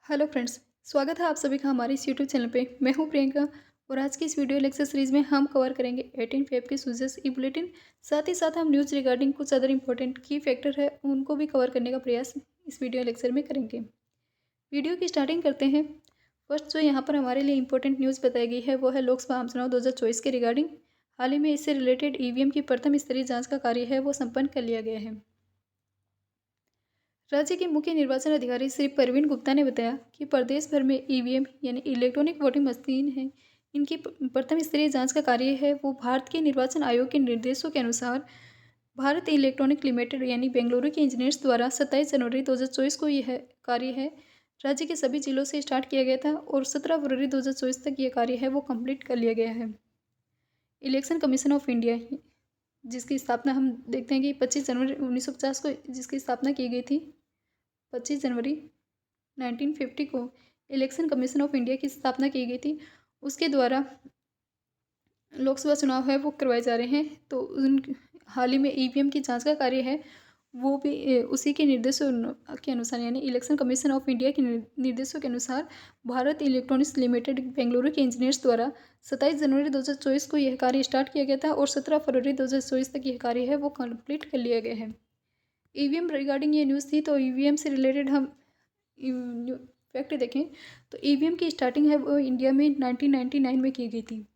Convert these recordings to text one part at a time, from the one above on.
Hello friends, स्वागत है आप सभी का हमारे इस यूट्यूब चैनल पे। मैं हूं प्रियंका और आज की इस वीडियो लेक्चर सीरीज में हम कवर करेंगे 18 फेब के सूजेस ई बुलेटिन। साथ ही साथ हम न्यूज़ रिगार्डिंग कुछ अदर इंपॉर्टेंट की फैक्टर है उनको भी कवर करने का प्रयास इस वीडियो लेक्चर में करेंगे। वीडियो की स्टार्टिंग करते हैं। फर्स्ट जो यहाँ पर हमारे लिए इंपॉर्टेंट न्यूज़ बताई गई है वो है लोकसभा आम चुनाव 2024 के रिगार्डिंग। हाल ही में इससे रिलेटेड ईवीएम की प्रथम स्तरीय जाँच का कार्य है वो संपन्न कर लिया गया है। राज्य के मुख्य निर्वाचन अधिकारी श्री परवीन गुप्ता ने बताया कि प्रदेश भर में ईवीएम यानी इलेक्ट्रॉनिक वोटिंग मशीन है, इनकी प्रथम स्तरीय जांच का कार्य है वो भारत के निर्वाचन आयोग के निर्देशों के अनुसार भारत इलेक्ट्रॉनिक लिमिटेड यानी बेंगलुरु के इंजीनियर्स द्वारा 27 जनवरी 2024 को यह कार्य है राज्य के सभी जिलों से स्टार्ट किया गया था और 17 फरवरी 2024 तक यह कार्य है वो कंप्लीट कर लिया गया है। इलेक्शन कमीशन ऑफ इंडिया, जिसकी स्थापना हम देखते हैं कि 25 जनवरी 1950 को जिसकी स्थापना की गई थी, 25 जनवरी 1950 को इलेक्शन कमीशन ऑफ इंडिया की स्थापना की गई थी। उसके द्वारा लोकसभा चुनाव है वो करवाए जा रहे हैं। तो उन हाल ही में ईवीएम की जांच का कार्य है वो भी उसी के निर्देशों के अनुसार यानी इलेक्शन कमीशन ऑफ इंडिया के निर्देशों के अनुसार भारत इलेक्ट्रॉनिक्स लिमिटेड बेंगलुरु के इंजीनियर्स द्वारा 27 जनवरी 2024 को यह कार्य स्टार्ट किया गया था और 17 फरवरी 2024 तक यह कार्य है वो कंप्लीट कर लिया गया है। ईवीएम रिगार्डिंग ये न्यूज़ थी। तो ईवीएम से रिलेटेड हम फैक्ट देखें तो ईवीएम की स्टार्टिंग है वो इंडिया में 1999 में की गई थी।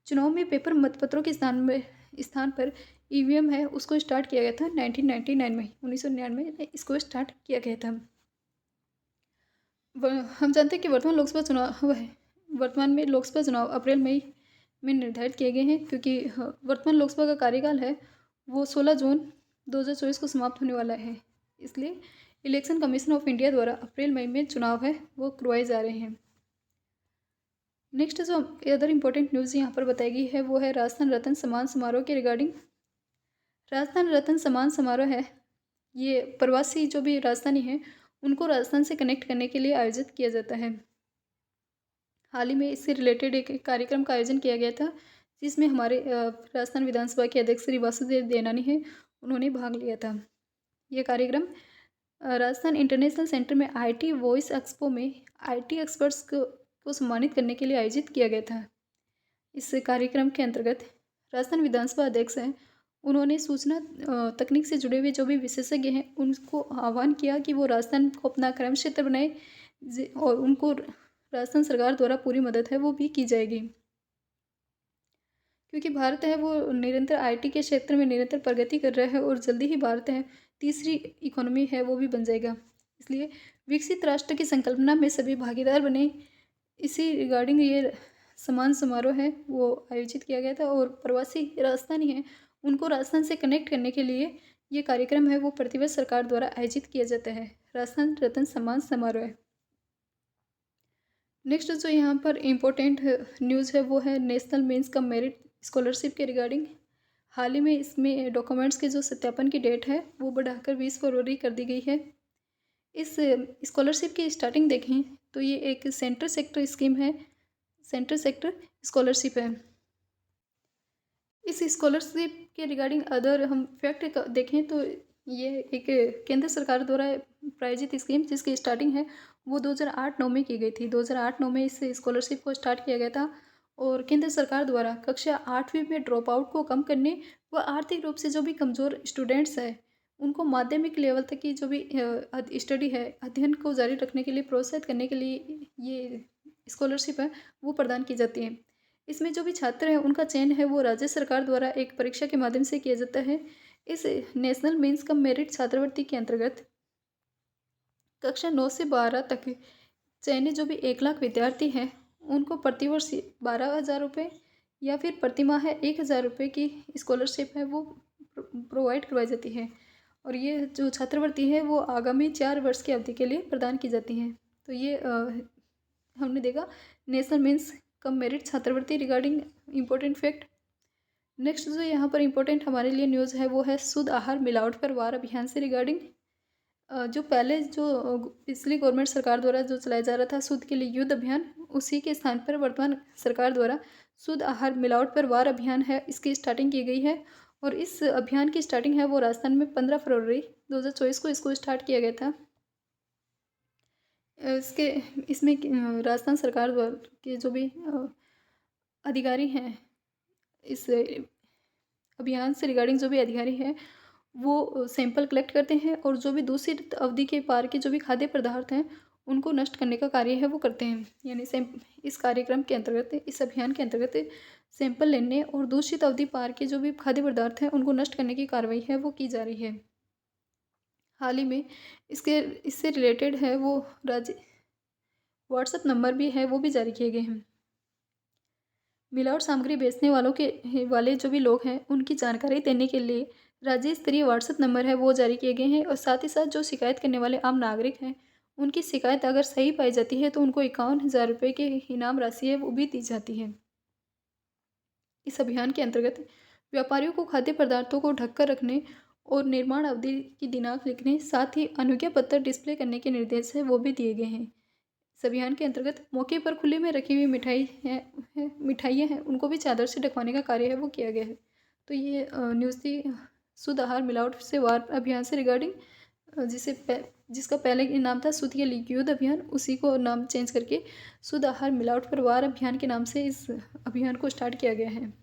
चुनाव में पेपर मतपत्रों के स्थान पर ईवीएम है उसको स्टार्ट किया गया था 1999 में, 1999 में इसको स्टार्ट किया गया था। हम जानते हैं कि वर्तमान में लोकसभा चुनाव अप्रैल मई में निर्धारित किए गए हैं, क्योंकि वर्तमान लोकसभा का कार्यकाल है वो 16 जून 2024 को समाप्त होने वाला है। इसलिए इलेक्शन कमीशन ऑफ इंडिया द्वारा अप्रैल मई में चुनाव है वो करवाए जा रहे हैं। नेक्स्ट जो अदर इम्पोर्टेंट न्यूज़ यहाँ पर बताई गई है वो है राजस्थान रत्न सम्मान समारोह के रिगार्डिंग। राजस्थान रत्न सम्मान समारोह है ये प्रवासी जो भी राजस्थानी हैं उनको राजस्थान से कनेक्ट करने के लिए आयोजित किया जाता है। हाल ही में इससे रिलेटेड एक कार्यक्रम का आयोजन किया गया था जिसमें हमारे राजस्थान विधानसभा के अध्यक्ष श्री वासुदेव देवनानी हैं, उन्होंने भाग लिया था। यह कार्यक्रम राजस्थान इंटरनेशनल सेंटर में आईटी वॉइस एक्सपो में आईटी एक्सपर्ट्स को सम्मानित करने के लिए आयोजित किया गया था। इस कार्यक्रम के अंतर्गत राजस्थान विधानसभा अध्यक्ष हैं, उन्होंने सूचना तकनीक से जुड़े हुए जो भी विशेषज्ञ हैं उनको आह्वान किया कि वो राजस्थान को अपना कर्म क्षेत्र बनाए और उनको राजस्थान सरकार द्वारा पूरी मदद है वो भी की जाएगी, क्योंकि भारत है वो निरंतर आईटी के क्षेत्र में निरंतर प्रगति कर रहा है और जल्दी ही भारत है तीसरी इकोनॉमी है वो भी बन जाएगा। इसलिए विकसित राष्ट्र की संकल्पना में सभी भागीदार बने, इसी रिगार्डिंग ये सम्मान समारोह है वो आयोजित किया गया था और प्रवासी राजस्थानी हैं उनको राजस्थान से कनेक्ट करने के लिए ये कार्यक्रम है वो प्रतिवर्ष सरकार द्वारा आयोजित किया जाता है, राजस्थान रत्न सम्मान समारोह। नेक्स्ट जो यहाँ पर इम्पोर्टेंट न्यूज़ है वो है national means cum merit scholarship के रिगार्डिंग। हाल ही में इसमें डॉक्यूमेंट्स के जो सत्यापन की डेट है वो बढ़ाकर 20 फरवरी कर दी गई है। इस स्कॉलरशिप की स्टार्टिंग देखें तो ये एक सेंटर सेक्टर स्कीम है, सेंटर सेक्टर स्कॉलरशिप है। इस स्कॉलरशिप के रिगार्डिंग अदर हम फैक्ट देखें तो ये एक केंद्र सरकार द्वारा प्रायोजित स्कीम जिसकी स्टार्टिंग है वो 2008-9 में की गई थी। 2008-9 में इस स्कॉलरशिप को स्टार्ट किया गया था और केंद्र सरकार द्वारा कक्षा 8वीं में ड्रॉप आउट को कम करने व आर्थिक रूप से जो भी कमज़ोर स्टूडेंट्स हैं उनको माध्यमिक लेवल तक की जो भी स्टडी है अध्ययन को जारी रखने के लिए प्रोत्साहित करने के लिए ये स्कॉलरशिप है वो प्रदान की जाती है। इसमें जो भी छात्र हैं उनका चयन है वो राज्य सरकार द्वारा एक परीक्षा के माध्यम से किया जाता है। इस नेशनल मेंस कम मेरिट छात्रवृत्ति के अंतर्गत कक्षा 9 से 12 तक चयनित जो भी 1 लाख विद्यार्थी हैं उनको प्रतिवर्ष 12,000 रुपये या फिर प्रतिमाह 1,000 रुपये की स्कॉलरशिप है वो प्रोवाइड करवाई जाती है और ये जो छात्रवृत्ति है वो आगामी 4 वर्ष की अवधि के लिए प्रदान की जाती हैं। तो ये हमने देखा नेशनल मेंस कम मेरिट छात्रवृत्ति रिगार्डिंग इम्पोर्टेंट फैक्ट। नेक्स्ट जो यहाँ पर इम्पोर्टेंट हमारे लिए न्यूज़ है वो है शुद्ध आहार मिलावट पर वार अभियान से रिगार्डिंग। जो पहले जो पिछली गवर्नमेंट सरकार द्वारा जो चलाया जा रहा था शुद्ध के लिए युद्ध अभियान, उसी के स्थान पर वर्तमान सरकार द्वारा शुद्ध आहार मिलावट पर वार अभियान है इसकी स्टार्टिंग की गई है और इस अभियान की स्टार्टिंग है वो राजस्थान में 15 फरवरी 2024 को इसको स्टार्ट किया गया था। इसके इसमें राजस्थान सरकार द्वारा के जो भी अधिकारी हैं, इस अभियान से रिगार्डिंग जो भी अधिकारी हैं, वो सैंपल कलेक्ट करते हैं और जो भी दूषित अवधि के पार के जो भी खाद्य पदार्थ हैं, उनको नष्ट करने का कार्य है वो करते हैं। यानी इस कार्यक्रम के अंतर्गत, इस अभियान के अंतर्गत सैंपल लेने और दूषित अवधि पार के जो भी खाद्य पदार्थ हैं, उनको नष्ट करने की कार्रवाई है वो की जा रही है। हाल ही में इससे रिलेटेड है वो राज्य व्हाट्सएप नंबर भी है वो भी जारी किए गए हैं। मिलावट सामग्री बेचने वाले जो भी लोग हैं, उनकी जानकारी देने के लिए राज्य स्तरीय व्हाट्सएप नंबर है वो जारी किए गए हैं। और साथ ही साथ जो शिकायत करने वाले आम नागरिक हैं, उनकी शिकायत अगर सही पाई जाती है तो उनको 51,000 रुपये की इनाम राशि है वो भी दी जाती है। इस अभियान के अंतर्गत व्यापारियों को खाद्य पदार्थों को ढककर रखने और निर्माण अवधि की दिनांक लिखने, साथ ही अनुज्ञा पत्र डिस्प्ले करने के निर्देश है वो भी दिए गए हैं। इस अभियान के अंतर्गत मौके पर खुले में रखी हुई मिठाइयाँ हैं, उनको भी चादर से ढकवाने का कार्य है वो किया गया है। तो ये न्यूज़ थी शुद्ध आहार मिलावट से वार अभियान से रिगार्डिंग, जिसका पहले नाम था शुद्ध या लीक युद्ध अभियान, उसी को नाम चेंज करके शुद्ध आहार मिलावट पर वार अभियान के नाम से इस अभियान को स्टार्ट किया गया है।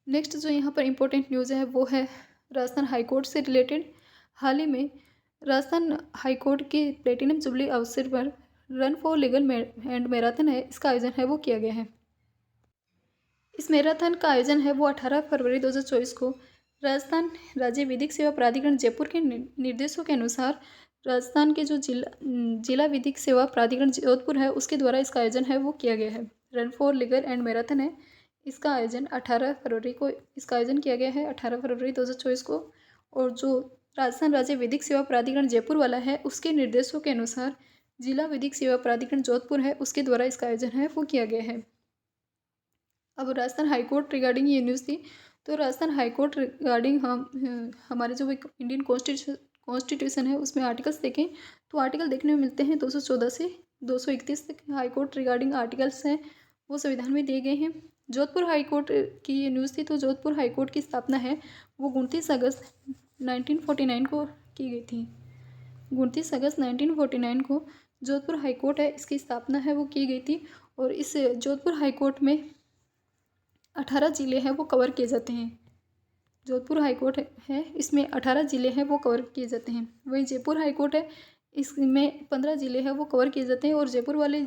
नेक्स्ट जो यहाँ पर इम्पोर्टेंट न्यूज़ है वो है राजस्थान हाईकोर्ट से रिलेटेड। हाल ही में राजस्थान हाईकोर्ट के प्लेटिनम जुबली अवसर पर run for legal and marathon है, इसका आयोजन है वो किया गया है। इस मैराथन का आयोजन है वो 18 फरवरी 2024 को राजस्थान राज्य विधिक सेवा प्राधिकरण जयपुर के निर्देशों के अनुसार राजस्थान के जो जिला विधिक सेवा प्राधिकरण जोधपुर है, उसके द्वारा इसका आयोजन है वो किया गया है। Run for legal and marathon है, इसका आयोजन 18 फरवरी को इसका आयोजन किया गया है, 18 फरवरी 2024 को। और जो राजस्थान राज्य विधिक सेवा प्राधिकरण जयपुर वाला है, उसके निर्देशों के अनुसार जिला विधिक सेवा प्राधिकरण जोधपुर है, उसके द्वारा इसका आयोजन है वो किया गया है। अब राजस्थान हाईकोर्ट रिगार्डिंग ये न्यूज़ थी। तो राजस्थान हाईकोर्ट रिगार्डिंग हम हमारे जो इंडियन कॉन्स्टिट्यूशन है, उसमें आर्टिकल्स देखें तो आर्टिकल देखने में मिलते हैं 214 से 231 तक हाईकोर्ट रिगार्डिंग आर्टिकल्स हैं वो संविधान में दिए गए हैं। जोधपुर हाईकोर्ट की ये न्यूज़ थी। तो जोधपुर हाईकोर्ट की स्थापना है वो 29 अगस्त 1949 को की गई थी। 29 अगस्त 1949 को जोधपुर हाईकोर्ट है, इसकी स्थापना है वो की गई थी। और इस जोधपुर हाईकोर्ट में 18 ज़िले हैं वो कवर किए जाते हैं। जोधपुर हाईकोर्ट है, इसमें 18 ज़िले हैं वो कवर किए जाते हैं। वहीं जयपुर हाईकोर्ट है, इसमें 15 ज़िले हैं वो कवर किए जाते हैं। और जयपुर वाले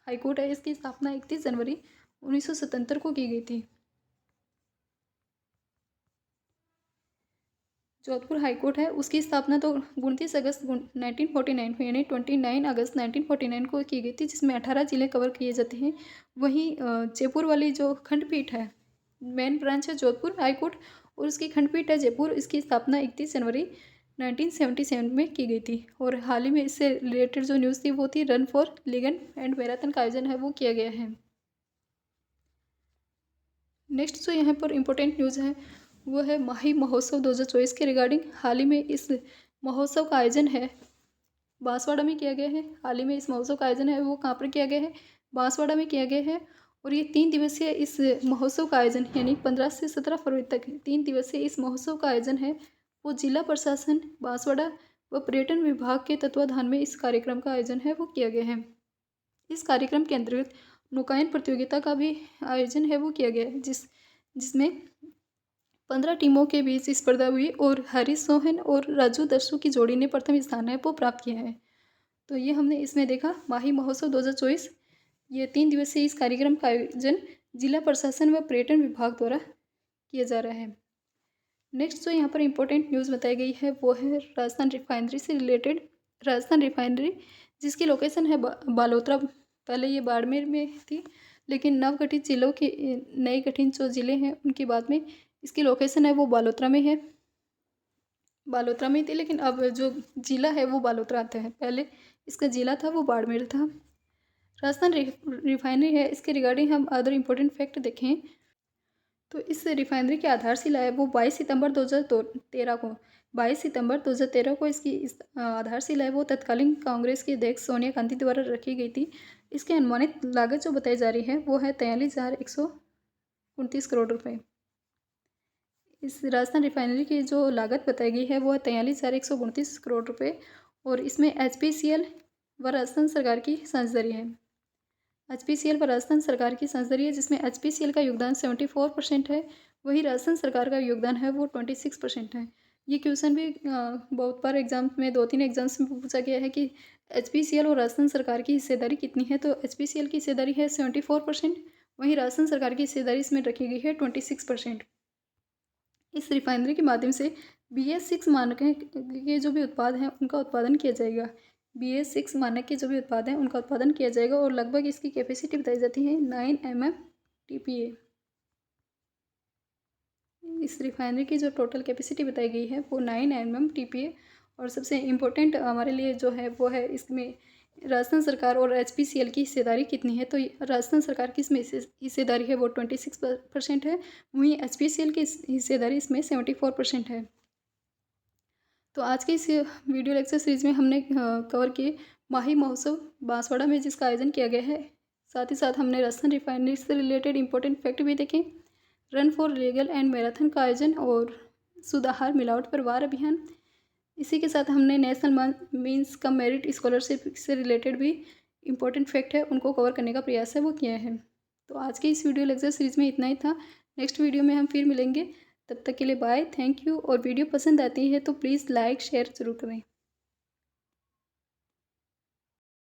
हाईकोर्ट है, इसकी स्थापना 31 जनवरी 1977 को की गई थी। जोधपुर हाईकोर्ट है, उसकी स्थापना तो 29 अगस्त 1949 को यानी 29 अगस्त 1949 को की गई थी, जिसमें 18 ज़िले कवर किए जाते हैं। वहीं जयपुर वाली जो खंडपीठ है, मेन ब्रांच है जोधपुर हाईकोर्ट और उसकी खंडपीठ है जयपुर, इसकी स्थापना 31 जनवरी 1977 में की गई थी। और हाल ही में इससे रिलेटेड जो न्यूज़ थी वो थी run for legal and marathon का आयोजन है वो किया गया है। नेक्स्ट जो यहाँ पर इम्पोर्टेंट न्यूज़ है वो है माही महोत्सव 2024 के रिगार्डिंग। हाल ही में इस महोत्सव का आयोजन है बांसवाड़ा में किया गया है। हाल ही में इस महोत्सव का आयोजन है वो कहाँ पर किया गया है, बांसवाड़ा में किया गया है। और ये 3 दिवसीय इस महोत्सव का आयोजन यानी 15 से 17 फरवरी तक 3 दिवसीय इस महोत्सव का आयोजन है वो जिला प्रशासन बांसवाड़ा व पर्यटन विभाग के तत्वाधान में इस कार्यक्रम का आयोजन है वो किया गया है। इस कार्यक्रम के अंतर्गत नौकायन प्रतियोगिता का भी आयोजन है वो किया गया है, जिसमें 15 टीमों के बीच स्पर्धा हुई और हरीश सोहन और राजू दर्शु की जोड़ी ने प्रथम स्थान है वो प्राप्त किया है। तो ये हमने इसमें देखा माही महोत्सव 2024। ये 3 दिवसीय इस कार्यक्रम का आयोजन जिला प्रशासन व पर्यटन विभाग द्वारा किया जा रहा है। नेक्स्ट जो यहाँ पर इम्पोर्टेंट न्यूज़ बताई गई है वो है राजस्थान रिफाइनरी से रिलेटेड। राजस्थान रिफाइनरी जिसकी लोकेशन है बालोतरा, पहले ये बाड़मेर में थी, लेकिन नवगठित जिलों के नए गठित जो ज़िले हैं उनकी बाद में इसकी लोकेशन है वो बालोतरा में है। बालोतरा में थी, लेकिन अब जो ज़िला है वो बालोतरा आता है, पहले इसका ज़िला था वो बाड़मेर था। राजस्थान रिफाइनरी है, इसके रिगार्डिंग हम अदर इम्पोर्टेंट फैक्ट देखें तो इस रिफाइनरी की आधारशिला है वो 22 सितंबर 2013 को इसकी आधारशिला है वो तत्कालीन कांग्रेस की अध्यक्ष सोनिया गांधी द्वारा रखी गई थी। इसकी अनुमानित लागत जो बताई जा रही है वो है 43,129 करोड़ रुपए। इस राजस्थान रिफाइनरी की जो लागत बताई गई है वो है 43,129 करोड़ रुपए। और इसमें HPCL व राजस्थान सरकार की साझेदारी है। HPCL व राजस्थान सरकार की साझेदारी है, जिसमें HPCL का योगदान 74% है, वहीं राजस्थान सरकार का योगदान है वो 26% है। ये क्वेश्चन भी बहुत बार एग्जाम में 2-3 एग्जाम्स में पूछा गया है कि HPCL और राजस्थान सरकार की हिस्सेदारी कितनी है। तो HPCL की हिस्सेदारी है 74%, वहीं राजस्थान सरकार की हिस्सेदारी इसमें रखी गई है 26%। इस रिफाइनरी के माध्यम से BS6 मानक के जो भी उत्पाद हैं उनका उत्पादन किया जाएगा। BS6 मानक के जो भी उत्पाद हैं उनका उत्पादन किया जाएगा और लगभग इसकी कैपेसिटी बताई जाती है 9 MMTPA। इस रिफाइनरी की जो टोटल कैपेसिटी बताई गई है वो 9 MMTPA। और सबसे इम्पोर्टेंट हमारे लिए जो है वो है इसमें राजस्थान सरकार और HPCL की हिस्सेदारी कितनी है। तो राजस्थान सरकार की इसमें हिस्सेदारी है वो 26% है, वहीं HPCL की हिस्सेदारी इसमें 74% है। तो आज के इस वीडियो लेक्चर सीरीज में हमने कवर किए माही महोत्सव बांसवाड़ा में जिसका आयोजन किया गया है। साथ ही साथ हमने राजस्थान रिफाइनरी से रिलेटेड इंपॉर्टेंट फैक्ट भी देखे, run for legal and marathon का आयोजन और सुधार मिलावट पर वार अभियान। इसी के साथ हमने नेशनल मीन्स कम मेरिट स्कॉलरशिप से रिलेटेड भी इंपॉर्टेंट फैक्ट है उनको कवर करने का प्रयास है वो किया है। तो आज की इस वीडियो लेक्चर सीरीज़ में इतना ही था। नेक्स्ट वीडियो में हम फिर मिलेंगे, तब तक के लिए बाय, थैंक यू। और वीडियो पसंद आती है तो प्लीज़ लाइक शेयर ज़रूर करें।